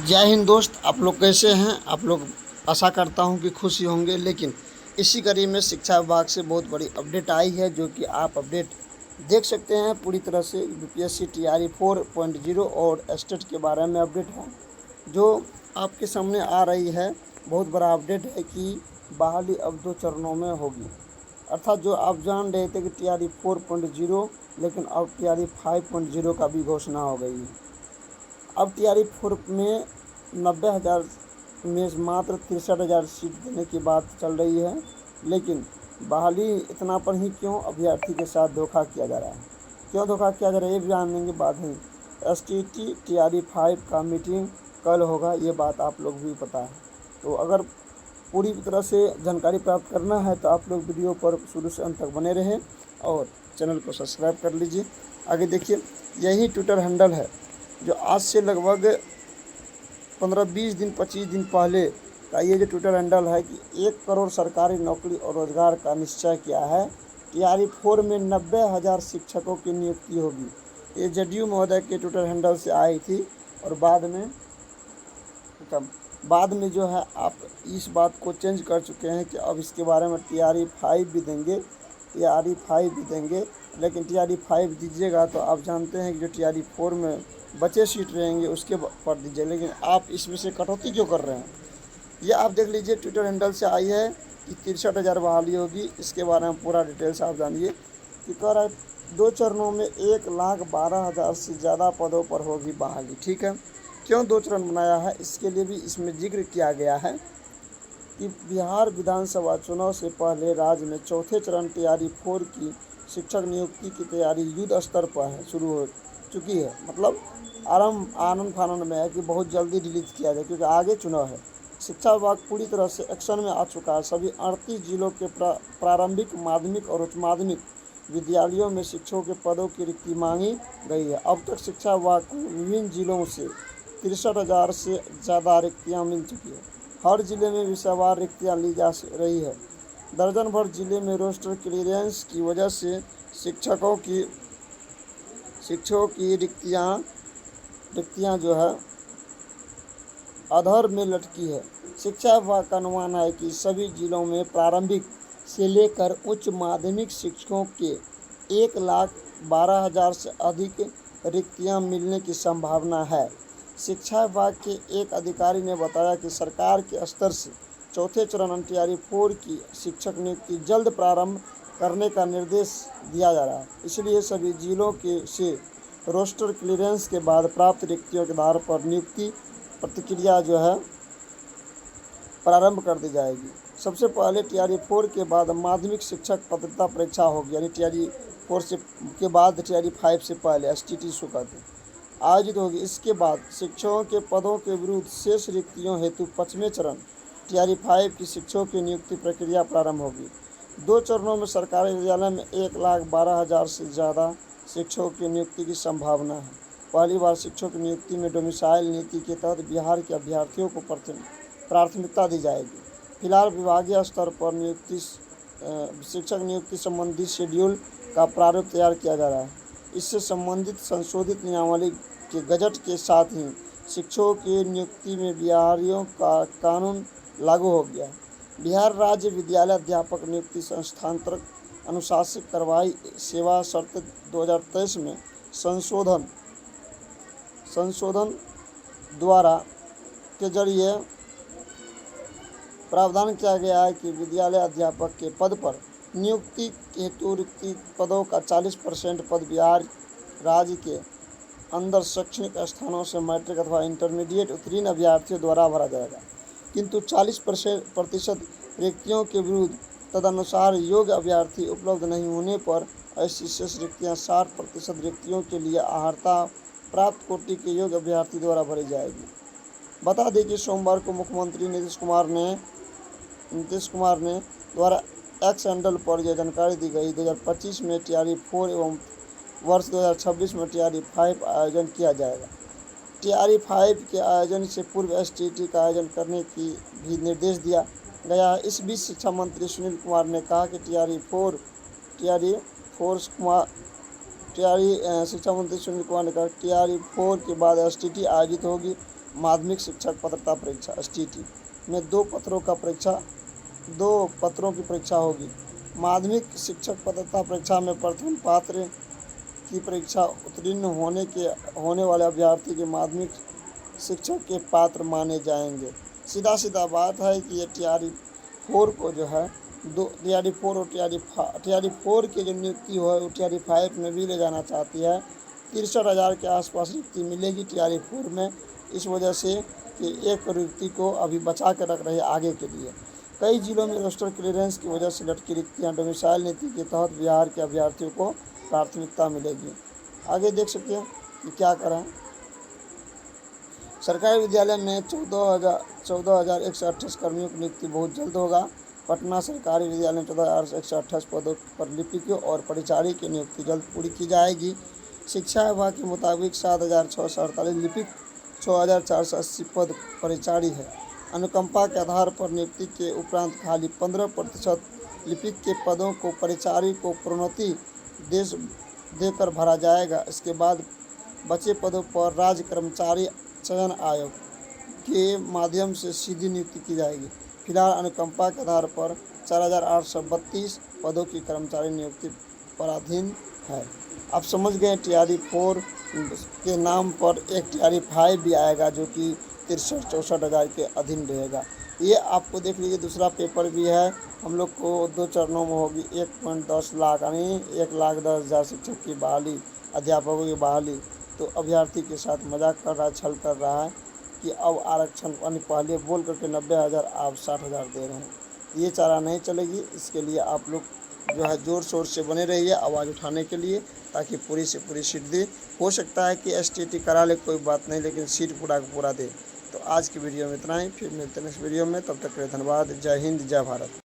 जय हिंद दोस्त, आप लोग कैसे हैं। आप लोग आशा करता हूं कि खुशी होंगे। लेकिन इसी कड़ी में शिक्षा विभाग से बहुत बड़ी अपडेट आई है, जो कि आप अपडेट देख सकते हैं। पूरी तरह से यूपीएससी टीआरई 4.0 और एस्टेट के बारे में अपडेट है, जो आपके सामने आ रही है। बहुत बड़ा अपडेट है कि बहाली अब 2 चरणों में होगी। अर्थात जो आप जान रहे थे कि टीआरई 4.0, लेकिन अब टीआरई 5.0 का भी घोषणा हो गई है। अब टीआरई 4 में 90,000 में मात्र 63,000 सीट देने की बात चल रही है। लेकिन बहाली इतना पर ही क्यों अभ्यर्थी के साथ धोखा किया जा रहा है, क्यों धोखा किया जा रहा है, ये भी जानेंगे बाद में। एसटीटी टीआरई 5 का मीटिंग कल होगा, ये बात आप लोग भी पता है। तो अगर पूरी तरह से जानकारी प्राप्त करना है तो आप लोग वीडियो पर शुरू से अंत तक बने रहें और चैनल को सब्सक्राइब कर लीजिए। आगे देखिए, यही ट्विटर हैंडल है जो आज से लगभग 15-20 दिन 25 दिन पहले का ये जो ट्विटर हैंडल है कि 1 करोड़ सरकारी नौकरी और रोजगार का निश्चय किया है। टीआरई 4 में 90,000 शिक्षकों की नियुक्ति होगी। ये जदयू महोदय के ट्विटर हैंडल से आई थी और बाद में जो है आप इस बात को चेंज कर चुके हैं कि अब इसके बारे में टीआरई 5 भी देंगे, टीआरई 5 भी देंगे। लेकिन टीआरई 5 दीजिएगा तो आप जानते हैं कि जो टीआरई 4 में बचे सीट रहेंगे उसके पर दीजिए। लेकिन आप इसमें से कटौती क्यों कर रहे हैं, ये आप देख लीजिए। ट्विटर हैंडल से आई है कि 63,000 बहाली होगी। इसके बारे में पूरा डिटेल्स आप जानिए कि कह रहा है 2 चरणों में 1,12,000 से ज़्यादा पदों पर होगी बहाली। ठीक है, क्यों 2 चरण बनाया है, इसके लिए भी इसमें जिक्र किया गया है कि बिहार विधानसभा चुनाव से पहले राज्य में चौथे चरण टीआरई 4 की शिक्षक नियुक्ति की तैयारी युद्ध स्तर पर है, शुरू हो चुकी है। मतलब आनंद फानंद में है कि बहुत जल्दी रिलीज किया जाए, क्योंकि आगे चुनाव है। शिक्षा विभाग पूरी तरह से एक्शन में आ चुका है। सभी 38 जिलों के प्रारंभिक, माध्यमिक और उच्च माध्यमिक विद्यालयों में शिक्षकों के पदों की रिक्ति मांगी गई है। अब तक शिक्षा विभाग को विभिन्न जिलों से 63,000 से ज़्यादा रिक्तियाँ मिल चुकी है। हर जिले में विषयवार रिक्तियाँ ली जा रही है। दर्जन भर जिले में रोस्टर क्लियरेंस की वजह से शिक्षकों की रिक्तियाँ जो है अधर में लटकी है। शिक्षा विभाग का अनुमान है कि सभी जिलों में प्रारंभिक से लेकर उच्च माध्यमिक शिक्षकों के 1,12,000 से अधिक रिक्तियां मिलने की संभावना है। शिक्षा विभाग के एक अधिकारी ने बताया कि सरकार के स्तर से चौथे चरण टीआरई 4 की शिक्षक नियुक्ति जल्द प्रारंभ करने का निर्देश दिया जा रहा है। इसलिए सभी जिलों से रोस्टर क्लियरेंस के बाद प्राप्त रिक्तियों के आधार पर नियुक्ति प्रक्रिया जो है प्रारंभ कर दी जाएगी। सबसे पहले टीआरई 4 के बाद माध्यमिक शिक्षक पात्रता परीक्षा होगी, यानी टीआरई 4 के बाद टीआरई 5 से पहले एसटीटी शो कहते हैं, आयोजित होगी। इसके बाद शिक्षकों के पदों के विरुद्ध शेष रिक्तियों हेतु 5वें चरण टीआरई 5 की शिक्षकों की नियुक्ति प्रक्रिया प्रारंभ होगी। 2 चरणों में सरकारी विद्यालय में 1,12,000 से ज़्यादा शिक्षकों की नियुक्ति की संभावना है। पहली बार शिक्षकों की नियुक्ति में डोमिसाइल नीति के तहत बिहार के अभ्यर्थियों को प्राथमिकता दी जाएगी। फिलहाल विभागीय स्तर पर शिक्षक नियुक्ति संबंधी शेड्यूल का प्रारूप तैयार किया जा रहा है। इससे संबंधित संशोधित नियमावली के गजट के साथ ही शिक्षकों की नियुक्ति में बिहारियों का कानून लागू हो गया। बिहार राज्य विद्यालय अध्यापक नियुक्ति संस्थानांतरण अनुशासित कार्रवाई सेवा शर्त 2023 में संशोधन द्वारा के जरिए प्रावधान किया गया है कि विद्यालय अध्यापक के पद पर नियुक्ति हेतु रिक्त पदों का 40% पद बिहार राज्य के अंदर शैक्षणिक स्थानों से मैट्रिक अथवा इंटरमीडिएट उत्तीर्ण अभ्यर्थियों द्वारा भरा जाएगा। किंतु 40% रिक्तियों के विरुद्ध तदनुसार योग्य अभ्यर्थी उपलब्ध नहीं होने पर ऐसी शेष रिक्तियाँ 60% रिक्तियों के लिए अर्हता प्राप्त कोटि के योग्य अभ्यर्थी द्वारा भरी जाएगी। बता दें कि सोमवार को मुख्यमंत्री नीतीश कुमार ने द्वारा एक्स हैंडल पर यह जानकारी दी गई। 2025 में टीआरई 4 एवं वर्ष 2026 में टीआरई 5 आयोजन किया जाएगा। टीआरई 5 के आयोजन से पूर्व एसटीटी का आयोजन करने की भी निर्देश दिया गया है। इस बीच शिक्षा मंत्री सुनील कुमार ने कहा कि शिक्षा मंत्री सुनील कुमार ने कहा टीआरई 4 के बाद एसटीटी आयोजित होगी। माध्यमिक शिक्षक पात्रता परीक्षा एसटीटी में दो पत्रों की परीक्षा होगी। माध्यमिक शिक्षक पात्रता परीक्षा में प्रथम पात्र की परीक्षा उत्तीर्ण होने वाले अभ्यर्थी के माध्यमिक शिक्षक के पात्र माने जाएंगे। सीधा बात है कि ये टीआरई 4 को जो है टीआरई 4 और टीआरई 4 की जो नियुक्ति हो वो टीआरई 5 में भी ले जाना चाहती है। 63,000 के आसपास रिक्ति मिलेगी टीआरई 4 में, इस वजह से कि एक रिक्ति को अभी बचा कर रख रही है आगे के लिए। कई जिलों में रोस्टर क्लियरेंस की वजह से लटकी रिक्तियाँ डोमिसाइल नीति के तहत बिहार के अभ्यर्थियों को प्राथमिकता मिलेगी। आगे देख सकते हैं कि क्या करें। सरकारी विद्यालय में 14,128 कर्मियों की नियुक्ति बहुत जल्द होगा। पटना सरकारी विद्यालय में 14,128 पदों पर लिपिकों और परिचारी की नियुक्ति जल्द पूरी की जाएगी। शिक्षा विभाग के मुताबिक 7,648 लिपिक, 6,480 पद परिचारी है। अनुकंपा के आधार पर नियुक्ति के उपरांत खाली 15% लिपिक के पदों को परिचारी को प्रोन्नति देकर भरा जाएगा। इसके बाद बचे पदों पर राज्य कर्मचारी चयन आयोग के माध्यम से सीधी नियुक्ति की जाएगी। फिलहाल अनुकंपा के आधार पर 4,832 पदों की कर्मचारी नियुक्ति पराधीन है। आप समझ गए टीआरई 4 के नाम पर एक टीआरई 5 भी आएगा जो कि 63-64,000 के अधीन रहेगा। ये आपको देख लीजिए। दूसरा पेपर भी है, हम लोग को 2 चरणों में होगी। 1.10 लाख यानी 1,10,000 शिक्षक की बहाली, अध्यापकों की बहाली। तो अभ्यर्थी के साथ मजाक कर रहा है, छल कर रहा है कि अब आरक्षण यानी पहले बोल करके 90,000 आप 60,000 दे रहे हैं। ये चारा नहीं चलेगी। इसके लिए आप लोग जो है ज़ोर शोर से बने रहिए आवाज़ उठाने के लिए, ताकि पूरी से पूरी सीट दे। हो सकता है कि एसटीटी करा ले, कोई बात नहीं, लेकिन सीट पूरा का पूरा दे। तो आज की वीडियो में इतना ही, फिर मिलते हैं नेक्स्ट वीडियो में। तब तक के लिए धन्यवाद। जय हिंद, जय भारत।